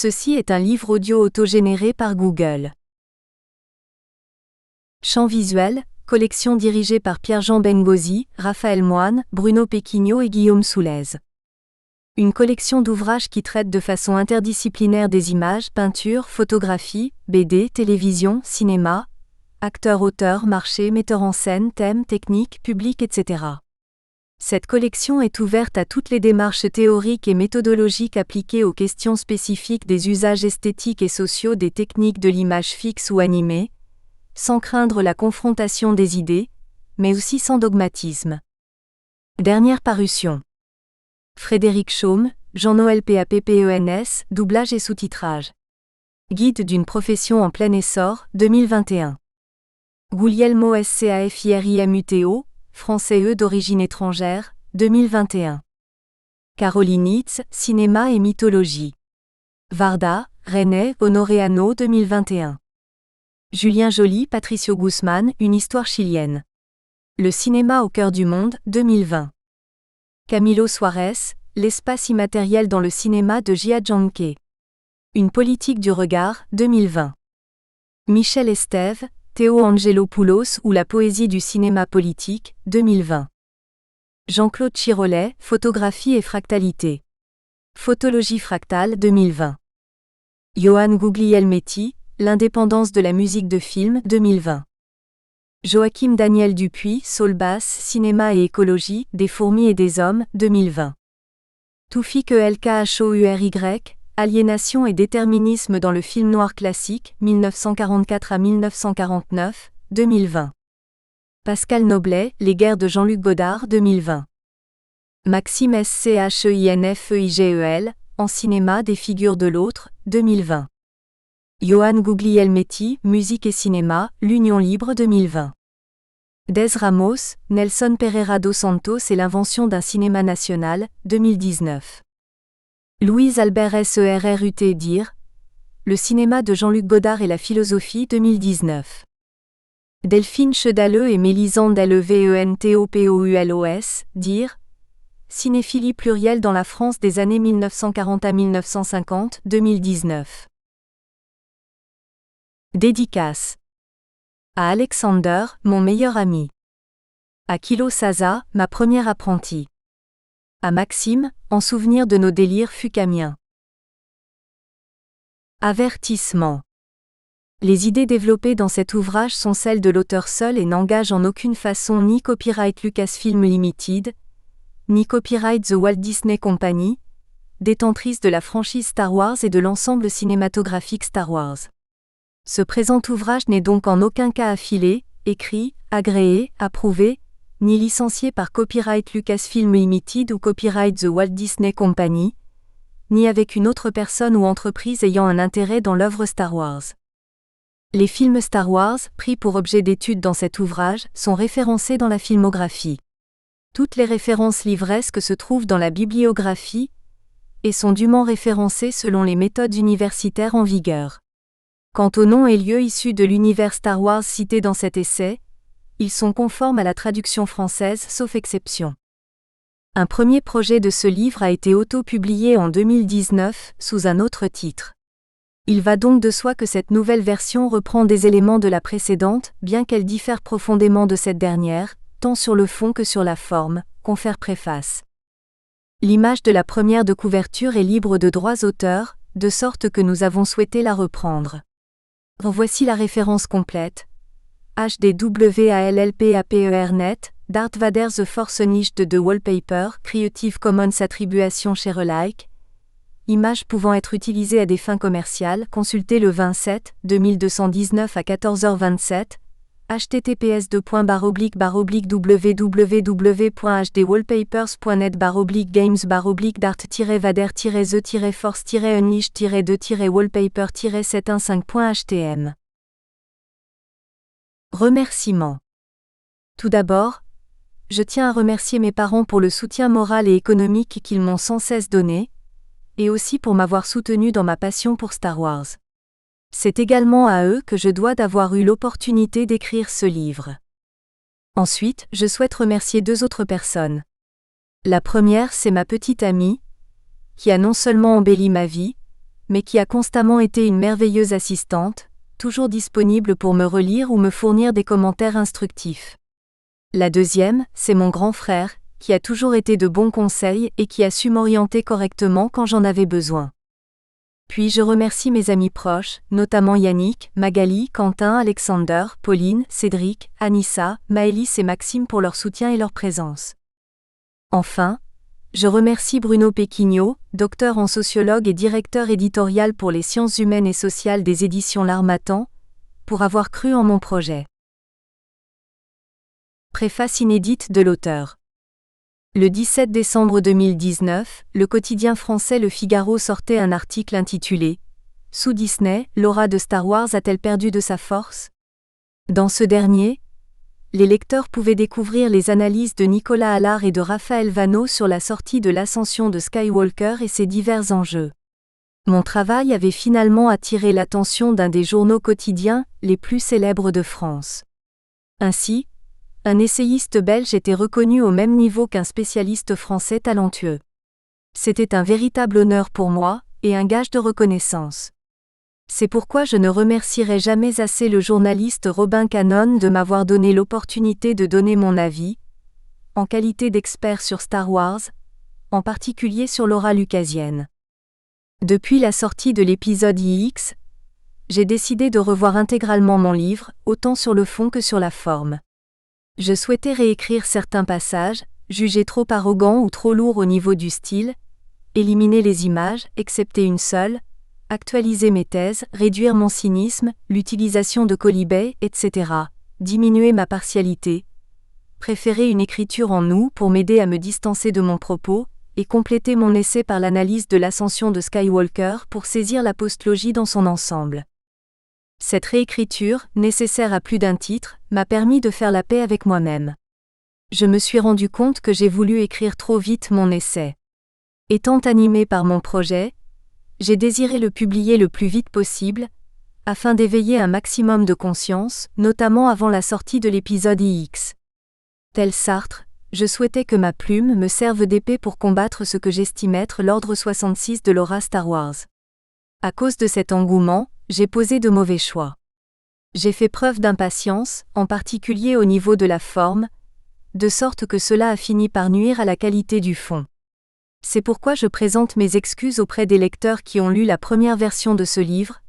Ceci est un livre audio autogénéré par Google. Champ visuel, collection dirigée par Pierre-Jean Bengozi, Raphaël Moine, Bruno Péquignot et Guillaume Soulez. Une collection d'ouvrages qui traitent de façon interdisciplinaire des images, peinture, photographie, BD, télévision, cinéma, acteurs, auteurs, marché, metteurs en scène, thèmes, techniques, public, etc. Cette collection est ouverte à toutes les démarches théoriques et méthodologiques appliquées aux questions spécifiques des usages esthétiques et sociaux des techniques de l'image fixe ou animée, sans craindre la confrontation des idées, mais aussi sans dogmatisme. Dernière parution. Frédéric Chaume, Jean-Noël Pappens, doublage et sous-titrage. Guide d'une profession en plein essor, 2021. Guglielmo Scafrimuto, français d'origine étrangère, 2021. Caroline Hitz, cinéma et mythologie. Varda, René Honoreano, 2021. Julien Joly, Patricio Guzman, une histoire chilienne. Le cinéma au cœur du monde, 2020. Camilo Suarez, l'espace immatériel dans le cinéma de Jia Zhangke. Une politique du regard, 2020. Michel Estève, Théo Angelopoulos ou la poésie du cinéma politique, 2020. Jean-Claude Chirolet, photographie et fractalité. Photologie fractale, 2020. Johan Guglielmetti, l'indépendance de la musique de film, 2020. Joachim Daniel Dupuis, Saul Bass, cinéma et écologie, des fourmis et des hommes, 2020. Toufik Lkhouri, aliénation et déterminisme dans le film noir classique, 1944 à 1949, 2020. Pascal Noblet, Les guerres de Jean-Luc Godard, 2020. Maxime Schinfeigel, en cinéma des figures de l'autre, 2020. Johan Guglielmetti, musique et cinéma, l'Union libre, 2020. Des Ramos, Nelson Pereira dos Santos et l'invention d'un cinéma national, 2019. Louise Albert Serrut dire Le cinéma de Jean-Luc Godard et la philosophie, 2019. Delphine Chedaleux et Mélisande Leventopoulos dire Cinéphilie plurielle dans la France des années 1940 à 1950, 2019. Dédicace. À Alexander, mon meilleur ami. À Kilo Saza, ma première apprentie. À Maxime, en souvenir de nos délires fucamiens. Avertissement. Les idées développées dans cet ouvrage sont celles de l'auteur seul et n'engagent en aucune façon ni copyright Lucasfilm Limited, ni copyright The Walt Disney Company, détentrice de la franchise Star Wars et de l'ensemble cinématographique Star Wars. Ce présent ouvrage n'est donc en aucun cas affilé, écrit, agréé, approuvé, ni licencié par Copyright Lucasfilm Limited ou Copyright The Walt Disney Company, ni avec une autre personne ou entreprise ayant un intérêt dans l'œuvre Star Wars. Les films Star Wars, pris pour objet d'étude dans cet ouvrage, sont référencés dans la filmographie. Toutes les références livresques se trouvent dans la bibliographie et sont dûment référencées selon les méthodes universitaires en vigueur. Quant aux noms et lieux issus de l'univers Star Wars cités dans cet essai, ils sont conformes à la traduction française sauf exception. Un premier projet de ce livre a été auto-publié en 2019 sous un autre titre. Il va donc de soi que cette nouvelle version reprend des éléments de la précédente, bien qu'elle diffère profondément de cette dernière, tant sur le fond que sur la forme, confère préface. L'image de la première de couverture est libre de droits d'auteur, de sorte que nous avons souhaité la reprendre. Voici la référence complète. HDWALLPAPERnet, Darth Vader The Force Unleashed de The Wallpaper, Creative Commons Attribution Share Alike. Image pouvant être utilisée à des fins commerciales, consultez le 27, 2219 à 14h27, https://www.hdwallpapers.net/games/dart-vader-the-force-unleashed-2-force-unleashed-715.htm. Remerciements. Tout d'abord, je tiens à remercier mes parents pour le soutien moral et économique qu'ils m'ont sans cesse donné, et aussi pour m'avoir soutenu dans ma passion pour Star Wars. C'est également à eux que je dois d'avoir eu l'opportunité d'écrire ce livre. Ensuite, je souhaite remercier deux autres personnes. La première, c'est ma petite amie, qui a non seulement embelli ma vie, mais qui a constamment été une merveilleuse assistante, toujours disponible pour me relire ou me fournir des commentaires instructifs. La deuxième, c'est mon grand frère, qui a toujours été de bons conseils et qui a su m'orienter correctement quand j'en avais besoin. Puis je remercie mes amis proches, notamment Yannick, Magali, Quentin, Alexander, Pauline, Cédric, Anissa, Maëlys et Maxime pour leur soutien et leur présence. Enfin, je remercie Bruno Péquignot, docteur en sociologue et directeur éditorial pour les sciences humaines et sociales des éditions L'Harmattan, pour avoir cru en mon projet. Préface inédite de l'auteur. Le 17 décembre 2019, le quotidien français Le Figaro sortait un article intitulé « Sous Disney, l'aura de Star Wars a-t-elle perdu de sa force ?» Dans ce dernier, les lecteurs pouvaient découvrir les analyses de Nicolas Allard et de Raphaël Vanneau sur la sortie de l'ascension de Skywalker et ses divers enjeux. Mon travail avait finalement attiré l'attention d'un des journaux quotidiens les plus célèbres de France. Ainsi, un essayiste belge était reconnu au même niveau qu'un spécialiste français talentueux. C'était un véritable honneur pour moi, et un gage de reconnaissance. C'est pourquoi je ne remercierai jamais assez le journaliste Robin Cannon de m'avoir donné l'opportunité de donner mon avis, en qualité d'expert sur Star Wars, en particulier sur l'aura lucasienne. Depuis la sortie de l'épisode IX, j'ai décidé de revoir intégralement mon livre, autant sur le fond que sur la forme. Je souhaitais réécrire certains passages, jugés trop arrogants ou trop lourds au niveau du style, éliminer les images, excepté une seule, actualiser mes thèses, réduire mon cynisme, l'utilisation de quolibets, etc., diminuer ma partialité, préférer une écriture en nous pour m'aider à me distancer de mon propos, et compléter mon essai par l'analyse de l'ascension de Skywalker pour saisir la postlogie dans son ensemble. Cette réécriture, nécessaire à plus d'un titre, m'a permis de faire la paix avec moi-même. Je me suis rendu compte que j'ai voulu écrire trop vite mon essai. Étant animé par mon projet, j'ai désiré le publier le plus vite possible, afin d'éveiller un maximum de conscience, notamment avant la sortie de l'épisode IX. Tel Sartre, je souhaitais que ma plume me serve d'épée pour combattre ce que j'estime être l'ordre 66 de l'aura Star Wars. À cause de cet engouement, j'ai posé de mauvais choix. J'ai fait preuve d'impatience, en particulier au niveau de la forme, de sorte que cela a fini par nuire à la qualité du fond. C'est pourquoi je présente mes excuses auprès des lecteurs qui ont lu la première version de ce livre.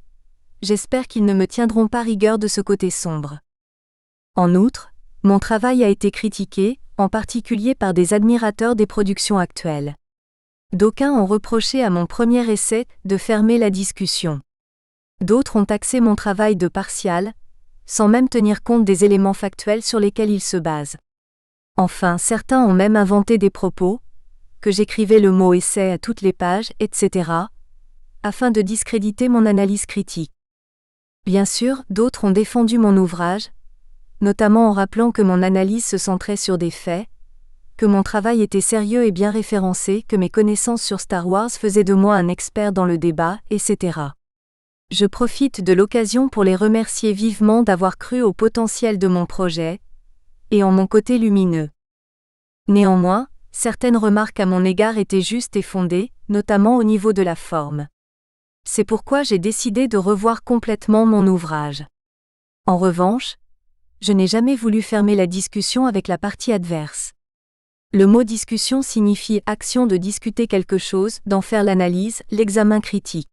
J'espère qu'ils ne me tiendront pas rigueur de ce côté sombre. En outre, mon travail a été critiqué, en particulier par des admirateurs des productions actuelles. D'aucuns ont reproché à mon premier essai de fermer la discussion. D'autres ont taxé mon travail de partial, sans même tenir compte des éléments factuels sur lesquels il se base. Enfin, certains ont même inventé des propos, que j'écrivais le mot essai à toutes les pages, etc., afin de discréditer mon analyse critique. Bien sûr, d'autres ont défendu mon ouvrage, notamment en rappelant que mon analyse se centrait sur des faits, que mon travail était sérieux et bien référencé, que mes connaissances sur Star Wars faisaient de moi un expert dans le débat, etc. Je profite de l'occasion pour les remercier vivement d'avoir cru au potentiel de mon projet, et en mon côté lumineux. Néanmoins, certaines remarques à mon égard étaient justes et fondées, notamment au niveau de la forme. C'est pourquoi j'ai décidé de revoir complètement mon ouvrage. En revanche, je n'ai jamais voulu fermer la discussion avec la partie adverse. Le mot discussion signifie action de discuter quelque chose, d'en faire l'analyse, l'examen critique.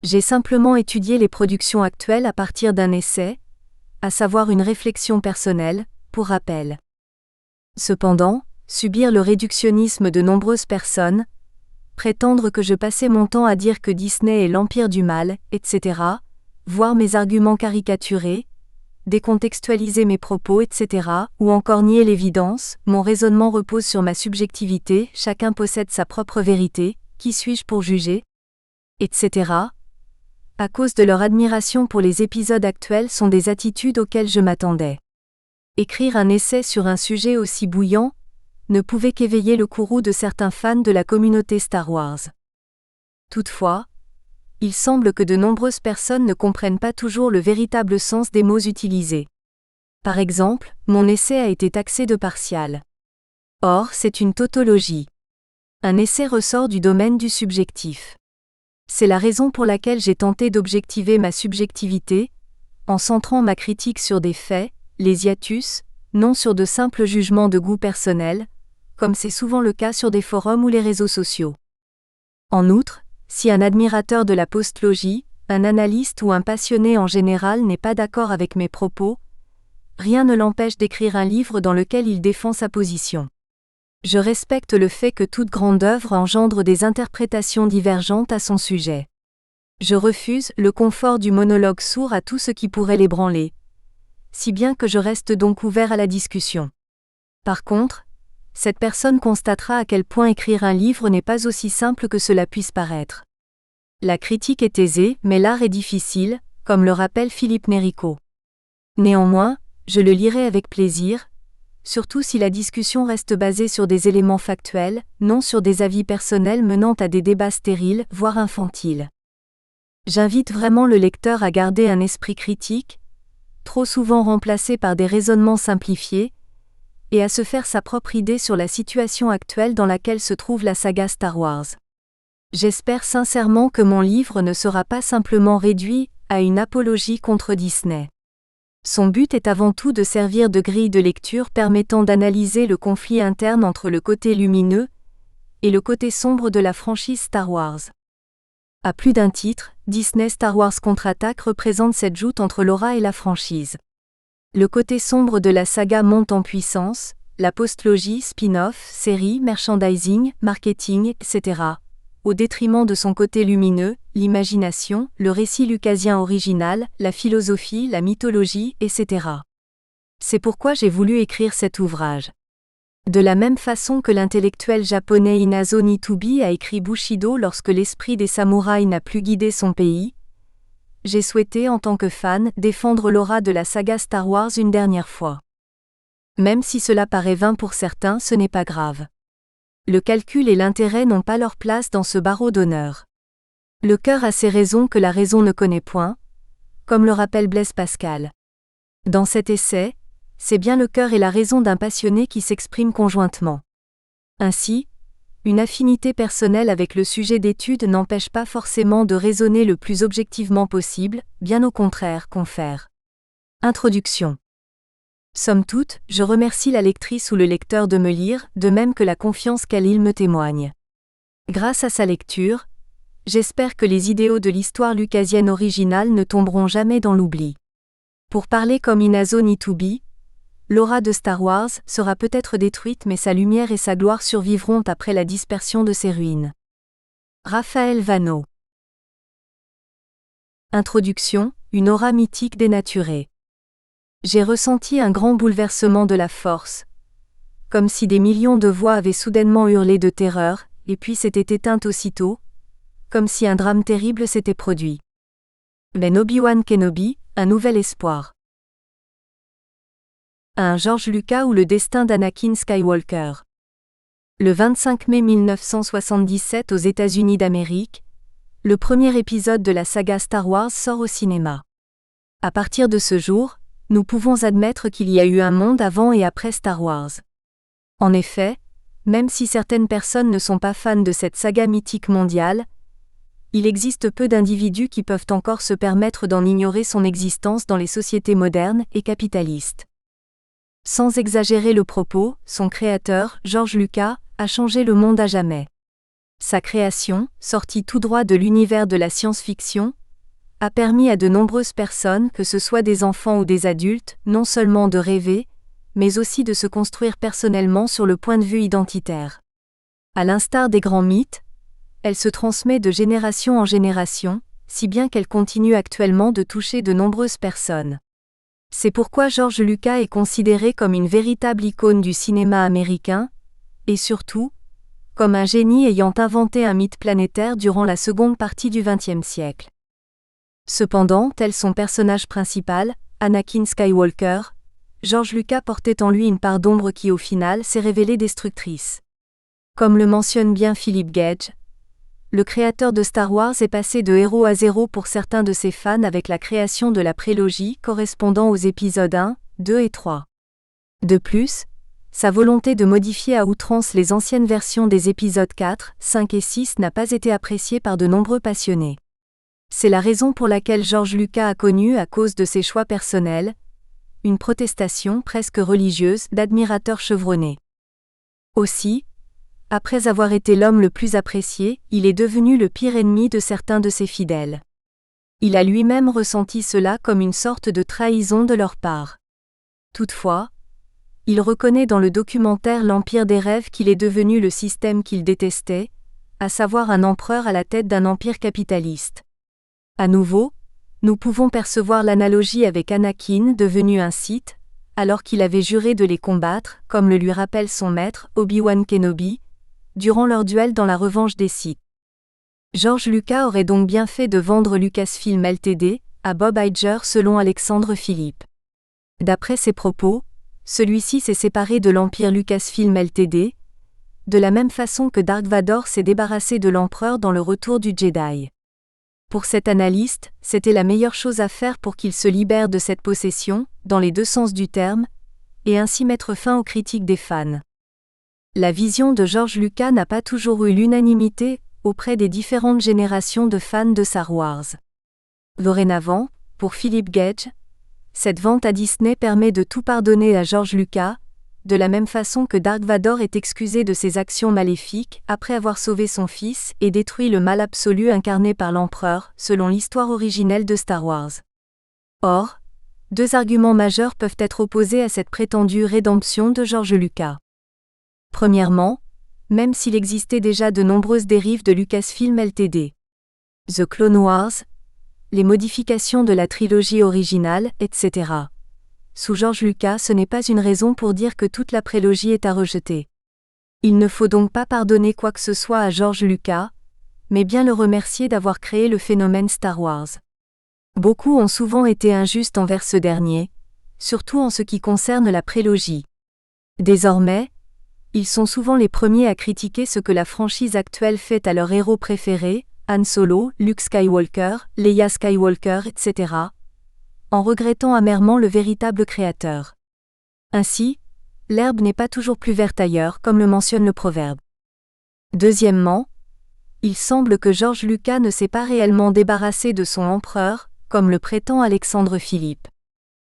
J'ai simplement étudié les productions actuelles à partir d'un essai, à savoir une réflexion personnelle, pour rappel. Cependant, subir le réductionnisme de nombreuses personnes, prétendre que je passais mon temps à dire que Disney est l'empire du mal, etc., voir mes arguments caricaturés, décontextualiser mes propos, etc., ou encore nier l'évidence, mon raisonnement repose sur ma subjectivité, chacun possède sa propre vérité, qui suis-je pour juger, etc., à cause de leur admiration pour les épisodes actuels sont des attitudes auxquelles je m'attendais. Écrire un essai sur un sujet aussi bouillant ne pouvait qu'éveiller le courroux de certains fans de la communauté Star Wars. Toutefois, il semble que de nombreuses personnes ne comprennent pas toujours le véritable sens des mots utilisés. Par exemple, mon essai a été taxé de partial. Or, c'est une tautologie. Un essai ressort du domaine du subjectif. C'est la raison pour laquelle j'ai tenté d'objectiver ma subjectivité, en centrant ma critique sur des faits, les hiatus, non sur de simples jugements de goût personnel, comme c'est souvent le cas sur des forums ou les réseaux sociaux. En outre, si un admirateur de la postlogie, un analyste ou un passionné en général n'est pas d'accord avec mes propos, rien ne l'empêche d'écrire un livre dans lequel il défend sa position. Je respecte le fait que toute grande œuvre engendre des interprétations divergentes à son sujet. Je refuse le confort du monologue sourd à tout ce qui pourrait l'ébranler, si bien que je reste donc ouvert à la discussion. Par contre, cette personne constatera à quel point écrire un livre n'est pas aussi simple que cela puisse paraître. La critique est aisée, mais l'art est difficile, comme le rappelle Philippe Néricault. Néanmoins, je le lirai avec plaisir, surtout si la discussion reste basée sur des éléments factuels, non sur des avis personnels menant à des débats stériles, voire infantiles. J'invite vraiment le lecteur à garder un esprit critique, trop souvent remplacé par des raisonnements simplifiés, et à se faire sa propre idée sur la situation actuelle dans laquelle se trouve la saga Star Wars. J'espère sincèrement que mon livre ne sera pas simplement réduit à une apologie contre Disney. Son but est avant tout de servir de grille de lecture permettant d'analyser le conflit interne entre le côté lumineux et le côté sombre de la franchise Star Wars. À plus d'un titre, Disney Star Wars Contre-Attaque représente cette joute entre l'aura et la franchise. Le côté sombre de la saga monte en puissance, la postlogie, spin-off, série, merchandising, marketing, etc., au détriment de son côté lumineux, l'imagination, le récit lucasien original, la philosophie, la mythologie, etc. C'est pourquoi j'ai voulu écrire cet ouvrage. De la même façon que l'intellectuel japonais Inazo Nitubi a écrit Bushido lorsque l'esprit des samouraïs n'a plus guidé son pays, j'ai souhaité en tant que fan défendre l'aura de la saga Star Wars une dernière fois. Même si cela paraît vain pour certains, ce n'est pas grave. Le calcul et l'intérêt n'ont pas leur place dans ce barreau d'honneur. Le cœur a ses raisons que la raison ne connaît point, comme le rappelle Blaise Pascal. Dans cet essai, c'est bien le cœur et la raison d'un passionné qui s'expriment conjointement. Ainsi, une affinité personnelle avec le sujet d'étude n'empêche pas forcément de raisonner le plus objectivement possible, bien au contraire, confère. Introduction. Somme toute, je remercie la lectrice ou le lecteur de me lire, de même que la confiance qu'elle me témoigne. Grâce à sa lecture, j'espère que les idéaux de l'histoire lucasienne originale ne tomberont jamais dans l'oubli. Pour parler comme Inazo Nitubi, l'aura de Star Wars sera peut-être détruite mais sa lumière et sa gloire survivront après la dispersion de ses ruines. Raphaël Vanneau. Introduction, une aura mythique dénaturée. J'ai ressenti un grand bouleversement de la force, comme si des millions de voix avaient soudainement hurlé de terreur, et puis s'étaient éteintes aussitôt, comme si un drame terrible s'était produit. Mais Obi-Wan Kenobi, un nouvel espoir. Un George Lucas ou le destin d'Anakin Skywalker. Le 25 mai 1977 aux États-Unis d'Amérique, le premier épisode de la saga Star Wars sort au cinéma. À partir de ce jour, nous pouvons admettre qu'il y a eu un monde avant et après Star Wars. En effet, même si certaines personnes ne sont pas fans de cette saga mythique mondiale, il existe peu d'individus qui peuvent encore se permettre d'en ignorer son existence dans les sociétés modernes et capitalistes. Sans exagérer le propos, son créateur, George Lucas, a changé le monde à jamais. Sa création, sortie tout droit de l'univers de la science-fiction, a permis à de nombreuses personnes, que ce soit des enfants ou des adultes, non seulement de rêver, mais aussi de se construire personnellement sur le point de vue identitaire. À l'instar des grands mythes, elle se transmet de génération en génération, si bien qu'elle continue actuellement de toucher de nombreuses personnes. C'est pourquoi George Lucas est considéré comme une véritable icône du cinéma américain, et surtout, comme un génie ayant inventé un mythe planétaire durant la seconde partie du XXe siècle. Cependant, tel son personnage principal, Anakin Skywalker, George Lucas portait en lui une part d'ombre qui au final s'est révélée destructrice. Comme le mentionne bien Philip Gage, le créateur de Star Wars est passé de héros à zéro pour certains de ses fans avec la création de la prélogie correspondant aux épisodes 1, 2 et 3. De plus, Sa volonté de modifier à outrance les anciennes versions des épisodes 4, 5 et 6 n'a pas été appréciée par de nombreux passionnés. C'est la raison pour laquelle George Lucas a connu, à cause de ses choix personnels, une protestation presque religieuse d'admirateurs chevronnés. Aussi, après avoir été l'homme le plus apprécié, il est devenu le pire ennemi de certains de ses fidèles. Il a lui-même ressenti cela comme une sorte de trahison de leur part. Toutefois, il reconnaît dans le documentaire L'Empire des rêves qu'il est devenu le système qu'il détestait, à savoir un empereur à la tête d'un empire capitaliste. À nouveau, nous pouvons percevoir l'analogie avec Anakin devenu un Sith, alors qu'il avait juré de les combattre, comme le lui rappelle son maître, Obi-Wan Kenobi, durant leur duel dans la revanche des Sith. George Lucas aurait donc bien fait de vendre Lucasfilm Ltd. À Bob Iger selon Alexandre Philippe. D'après ses propos, celui-ci s'est séparé de l'Empire Lucasfilm Ltd., de la même façon que Dark Vador s'est débarrassé de l'Empereur dans le Retour du Jedi. Pour cet analyste, c'était la meilleure chose à faire pour qu'il se libère de cette possession, dans les deux sens du terme, et ainsi mettre fin aux critiques des fans. La vision de George Lucas n'a pas toujours eu l'unanimité auprès des différentes générations de fans de Star Wars. Dorénavant, pour Philip Gage, cette vente à Disney permet de tout pardonner à George Lucas, de la même façon que Dark Vador est excusé de ses actions maléfiques après avoir sauvé son fils et détruit le mal absolu incarné par l'empereur, selon l'histoire originelle de Star Wars. Or, deux arguments majeurs peuvent être opposés à cette prétendue rédemption de George Lucas. Premièrement, même s'il existait déjà de nombreuses dérives de Lucasfilm Ltd. The Clone Wars, les modifications de la trilogie originale, etc. Sous George Lucas, ce n'est pas une raison pour dire que toute la prélogie est à rejeter. Il ne faut donc pas pardonner quoi que ce soit à George Lucas, mais bien le remercier d'avoir créé le phénomène Star Wars. Beaucoup ont souvent été injustes envers ce dernier, surtout en ce qui concerne la prélogie. Désormais, ils sont souvent les premiers à critiquer ce que la franchise actuelle fait à leurs héros préférés, Han Solo, Luke Skywalker, Leia Skywalker, etc., en regrettant amèrement le véritable créateur. Ainsi, l'herbe n'est pas toujours plus verte ailleurs, comme le mentionne le proverbe. Deuxièmement, il semble que George Lucas ne s'est pas réellement débarrassé de son empereur, comme le prétend Alexandre Philippe.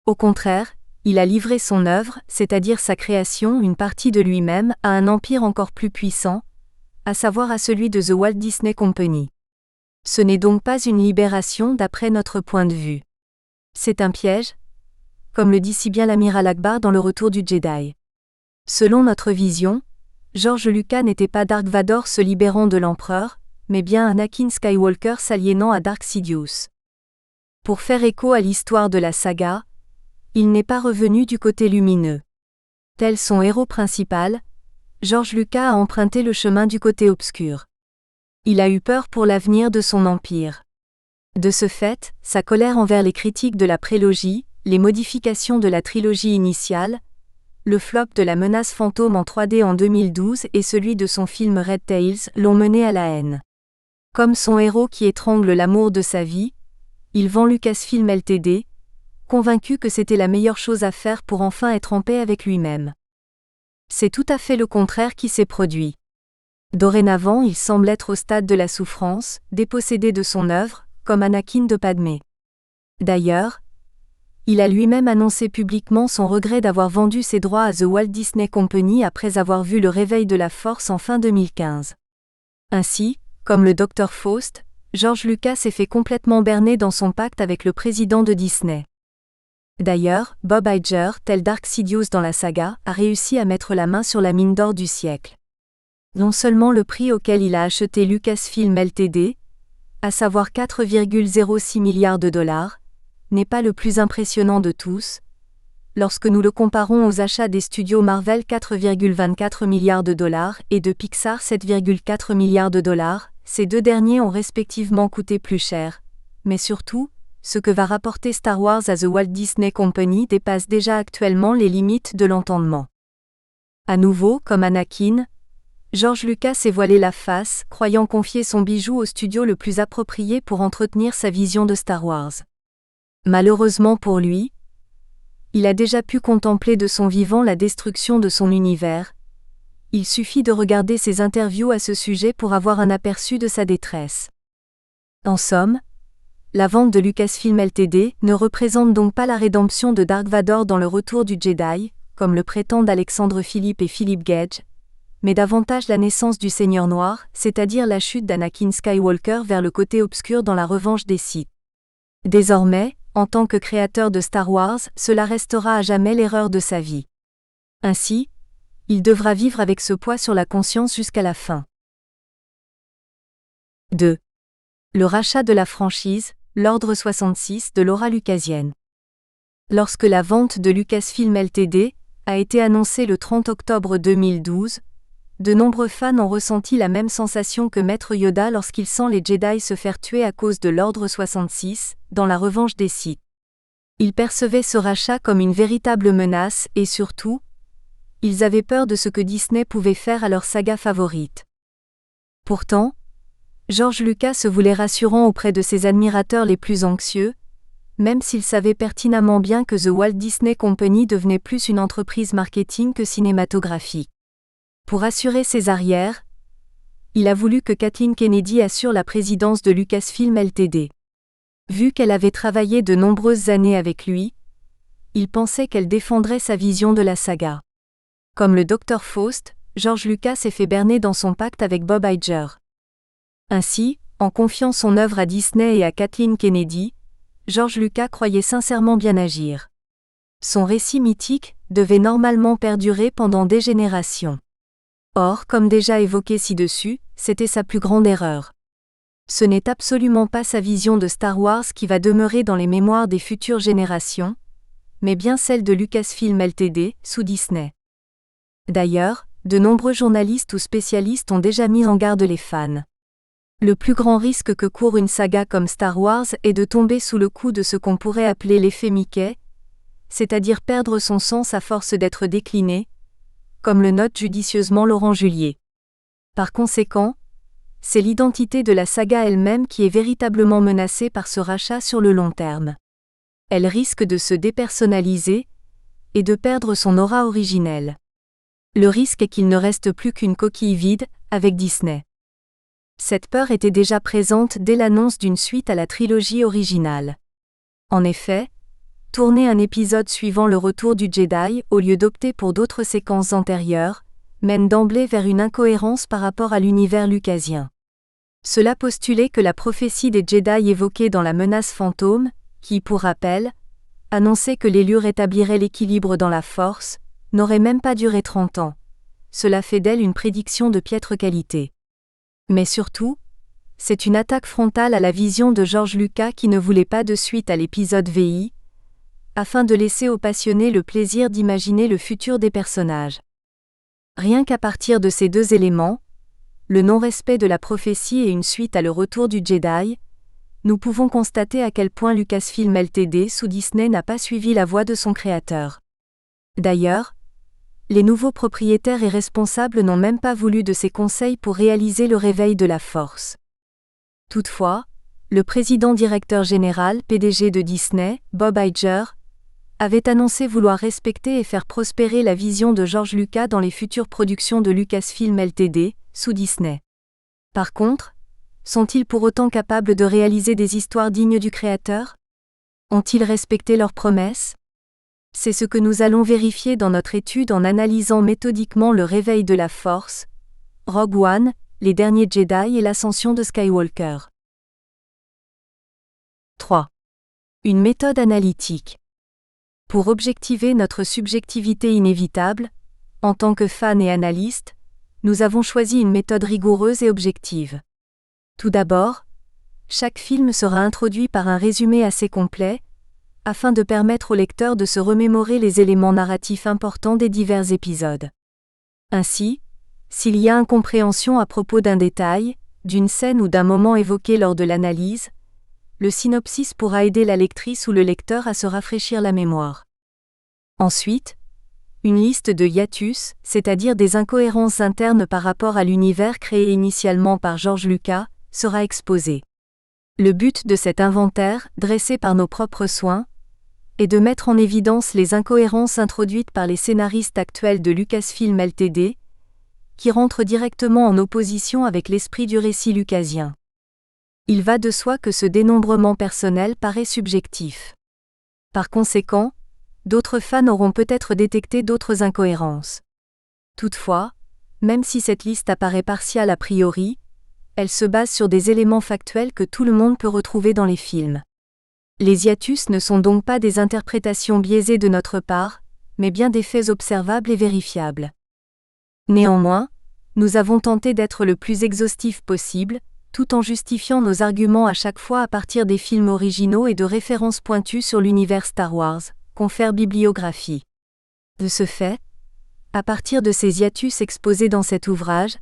Au contraire, il a livré son œuvre, c'est-à-dire sa création, une partie de lui-même, à un empire encore plus puissant, à savoir à celui de The Walt Disney Company. Ce n'est donc pas une libération d'après notre point de vue. C'est un piège, comme le dit si bien l'amiral Akbar dans Le Retour du Jedi. Selon notre vision, George Lucas n'était pas Dark Vador se libérant de l'empereur, mais bien Anakin Skywalker s'aliénant à Dark Sidious. Pour faire écho à l'histoire de la saga, il n'est pas revenu du côté lumineux. Tel son héros principal, George Lucas a emprunté le chemin du côté obscur. Il a eu peur pour l'avenir de son empire. De ce fait, sa colère envers les critiques de la prélogie, les modifications de la trilogie initiale, le flop de la menace fantôme en 3D en 2012 et celui de son film Red Tails l'ont mené à la haine. Comme son héros qui étrangle l'amour de sa vie, il vend Lucasfilm Ltd., convaincu que c'était la meilleure chose à faire pour enfin être en paix avec lui-même. C'est tout à fait le contraire qui s'est produit. Dorénavant, il semble être au stade de la souffrance, dépossédé de son œuvre, comme Anakin de Padmé. D'ailleurs, il a lui-même annoncé publiquement son regret d'avoir vendu ses droits à The Walt Disney Company après avoir vu Le Réveil de la Force en fin 2015. Ainsi, comme le Dr Faust, George Lucas s'est fait complètement berner dans son pacte avec le président de Disney. D'ailleurs, Bob Iger, tel Dark Sidious dans la saga, a réussi à mettre la main sur la mine d'or du siècle. Non seulement le prix auquel il a acheté Lucasfilm Ltd., à savoir 4,06 milliards de dollars, n'est pas le plus impressionnant de tous, lorsque nous le comparons aux achats des studios Marvel 4,24 milliards de dollars et de Pixar 7,4 milliards de dollars, ces deux derniers ont respectivement coûté plus cher, mais surtout, ce que va rapporter Star Wars à The Walt Disney Company dépasse déjà actuellement les limites de l'entendement. À nouveau, comme Anakin, George Lucas s'est voilé la face, croyant confier son bijou au studio le plus approprié pour entretenir sa vision de Star Wars. Malheureusement pour lui, Il a déjà pu contempler de son vivant la destruction de son univers. Il suffit de regarder ses interviews à ce sujet pour avoir un aperçu de sa détresse. En somme, la vente de Lucasfilm Ltd. Ne représente donc pas la rédemption de Dark Vador dans le Retour du Jedi, comme le prétendent Alexandre Philippe et Philip Gage, mais davantage la naissance du Seigneur Noir, c'est-à-dire la chute d'Anakin Skywalker vers le côté obscur dans la revanche des Sith. Désormais, en tant que créateur de Star Wars, cela restera à jamais l'erreur de sa vie. Ainsi, il devra vivre avec ce poids sur la conscience jusqu'à la fin. 2. Le rachat de la franchise, l'Ordre 66 de l'aura lucasienne. Lorsque la vente de Lucasfilm Ltd. A été annoncée le 30 octobre 2012, de nombreux fans ont ressenti la même sensation que Maître Yoda lorsqu'il sent les Jedi se faire tuer à cause de l'Ordre 66, dans la revanche des Sith. Ils percevaient ce rachat comme une véritable menace et surtout, ils avaient peur de ce que Disney pouvait faire à leur saga favorite. Pourtant, George Lucas se voulait rassurant auprès de ses admirateurs les plus anxieux, même s'il savait pertinemment bien que The Walt Disney Company devenait plus une entreprise marketing que cinématographique. Pour assurer ses arrières, il a voulu que Kathleen Kennedy assure la présidence de Lucasfilm Ltd. Vu qu'elle avait travaillé de nombreuses années avec lui, il pensait qu'elle défendrait sa vision de la saga. Comme le Dr Faust, George Lucas s'est fait berner dans son pacte avec Bob Iger. Ainsi, en confiant son œuvre à Disney et à Kathleen Kennedy, George Lucas croyait sincèrement bien agir. Son récit mythique devait normalement perdurer pendant des générations. Or, comme déjà évoqué ci-dessus, c'était sa plus grande erreur. Ce n'est absolument pas sa vision de Star Wars qui va demeurer dans les mémoires des futures générations, mais bien celle de Lucasfilm Ltd. Sous Disney. D'ailleurs, de nombreux journalistes ou spécialistes ont déjà mis en garde les fans. Le plus grand risque que court une saga comme Star Wars est de tomber sous le coup de ce qu'on pourrait appeler l'effet Mickey, c'est-à-dire perdre son sens à force d'être décliné, comme le note judicieusement Laurent Julier. Par conséquent, c'est l'identité de la saga elle-même qui est véritablement menacée par ce rachat sur le long terme. Elle risque de se dépersonnaliser et de perdre son aura originelle. Le risque est qu'il ne reste plus qu'une coquille vide avec Disney. Cette peur était déjà présente dès l'annonce d'une suite à la trilogie originale. En effet, tourner un épisode suivant le retour du Jedi au lieu d'opter pour d'autres séquences antérieures, mène d'emblée vers une incohérence par rapport à l'univers lucasien. Cela postulait que la prophétie des Jedi évoquée dans la menace fantôme, qui, pour rappel, annonçait que l'élu rétablirait l'équilibre dans la Force, n'aurait même pas duré 30 ans. Cela fait d'elle une prédiction de piètre qualité. Mais surtout, c'est une attaque frontale à la vision de George Lucas qui ne voulait pas de suite à l'épisode VI, afin de laisser aux passionnés le plaisir d'imaginer le futur des personnages. Rien qu'à partir de ces deux éléments, le non-respect de la prophétie et une suite à le retour du Jedi, nous pouvons constater à quel point Lucasfilm Ltd. Sous Disney n'a pas suivi la voie de son créateur. D'ailleurs, les nouveaux propriétaires et responsables n'ont même pas voulu de ses conseils pour réaliser le réveil de la Force. Toutefois, le président-directeur général (PDG) de Disney, Bob Iger, avait annoncé vouloir respecter et faire prospérer la vision de George Lucas dans les futures productions de Lucasfilm Ltd. Sous Disney. Par contre, sont-ils pour autant capables de réaliser des histoires dignes du créateur? Ont-ils respecté leurs promesses? C'est ce que nous allons vérifier dans notre étude en analysant méthodiquement le réveil de la Force, Rogue One, les derniers Jedi et l'ascension de Skywalker. 3. Une méthode analytique. Pour objectiver notre subjectivité inévitable, en tant que fans et analystes, nous avons choisi une méthode rigoureuse et objective. Tout d'abord, chaque film sera introduit par un résumé assez complet, afin de permettre au lecteur de se remémorer les éléments narratifs importants des divers épisodes. Ainsi, s'il y a incompréhension à propos d'un détail, d'une scène ou d'un moment évoqué lors de l'analyse, le synopsis pourra aider la lectrice ou le lecteur à se rafraîchir la mémoire. Ensuite, une liste de hiatus, c'est-à-dire des incohérences internes par rapport à l'univers créé initialement par George Lucas, sera exposée. Le but de cet inventaire, dressé par nos propres soins, est de mettre en évidence les incohérences introduites par les scénaristes actuels de Lucasfilm Ltd, qui rentrent directement en opposition avec l'esprit du récit lucasien. Il va de soi que ce dénombrement personnel paraît subjectif. Par conséquent, d'autres fans auront peut-être détecté d'autres incohérences. Toutefois, même si cette liste apparaît partiale a priori, elle se base sur des éléments factuels que tout le monde peut retrouver dans les films. Les hiatus ne sont donc pas des interprétations biaisées de notre part, mais bien des faits observables et vérifiables. Néanmoins, nous avons tenté d'être le plus exhaustif possible, tout en justifiant nos arguments à chaque fois à partir des films originaux et de références pointues sur l'univers Star Wars, confère Bibliographie. De ce fait, à partir de ces hiatus exposés dans cet ouvrage,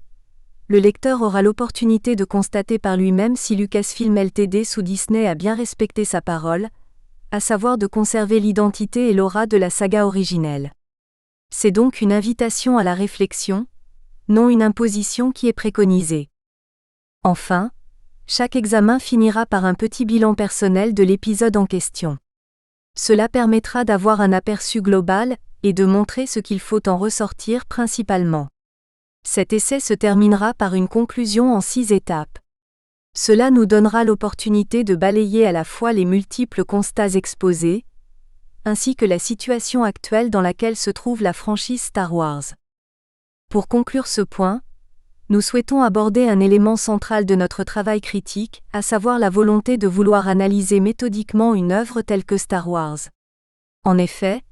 le lecteur aura l'opportunité de constater par lui-même si Lucasfilm Ltd sous Disney a bien respecté sa parole, à savoir de conserver l'identité et l'aura de la saga originelle. C'est donc une invitation à la réflexion, non une imposition qui est préconisée. Enfin, chaque examen finira par un petit bilan personnel de l'épisode en question. Cela permettra d'avoir un aperçu global et de montrer ce qu'il faut en ressortir principalement. Cet essai se terminera par une conclusion en 6 étapes. Cela nous donnera l'opportunité de balayer à la fois les multiples constats exposés, ainsi que la situation actuelle dans laquelle se trouve la franchise Star Wars. Pour conclure ce point, nous souhaitons aborder un élément central de notre travail critique, à savoir la volonté de vouloir analyser méthodiquement une œuvre telle que Star Wars. En effet,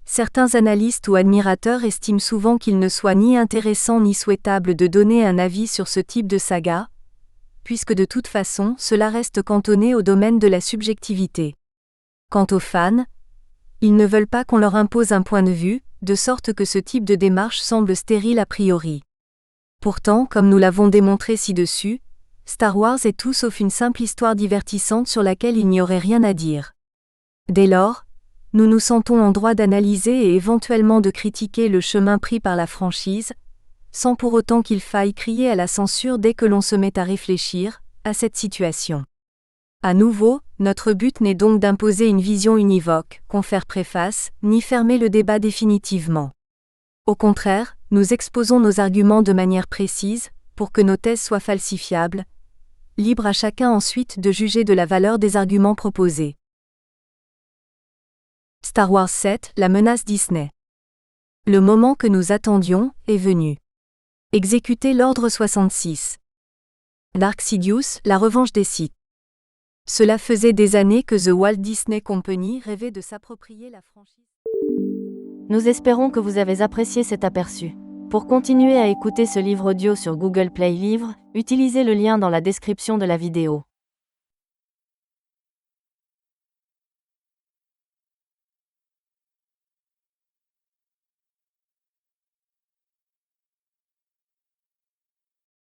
certains analystes ou admirateurs estiment souvent qu'il ne soit ni intéressant ni souhaitable de donner un avis sur ce type de saga, puisque de toute façon cela reste cantonné au domaine de la subjectivité. Quant aux fans, ils ne veulent pas qu'on leur impose un point de vue, de sorte que ce type de démarche semble stérile a priori. Pourtant, comme nous l'avons démontré ci-dessus, Star Wars est tout sauf une simple histoire divertissante sur laquelle il n'y aurait rien à dire. Dès lors, nous nous sentons en droit d'analyser et éventuellement de critiquer le chemin pris par la franchise, sans pour autant qu'il faille crier à la censure dès que l'on se met à réfléchir à cette situation. À nouveau, notre but n'est donc d'imposer une vision univoque, confère préface, ni fermer le débat définitivement. Au contraire, nous exposons nos arguments de manière précise, pour que nos thèses soient falsifiables, libre à chacun ensuite de juger de la valeur des arguments proposés. Star Wars 7, la menace Disney. Le moment que nous attendions est venu. Exécuter l'ordre 66. Dark Sidious, la revanche des Sith. Cela faisait des années que The Walt Disney Company rêvait de s'approprier la franchise. Nous espérons que vous avez apprécié cet aperçu. Pour continuer à écouter ce livre audio sur Google Play Livres, utilisez le lien dans la description de la vidéo.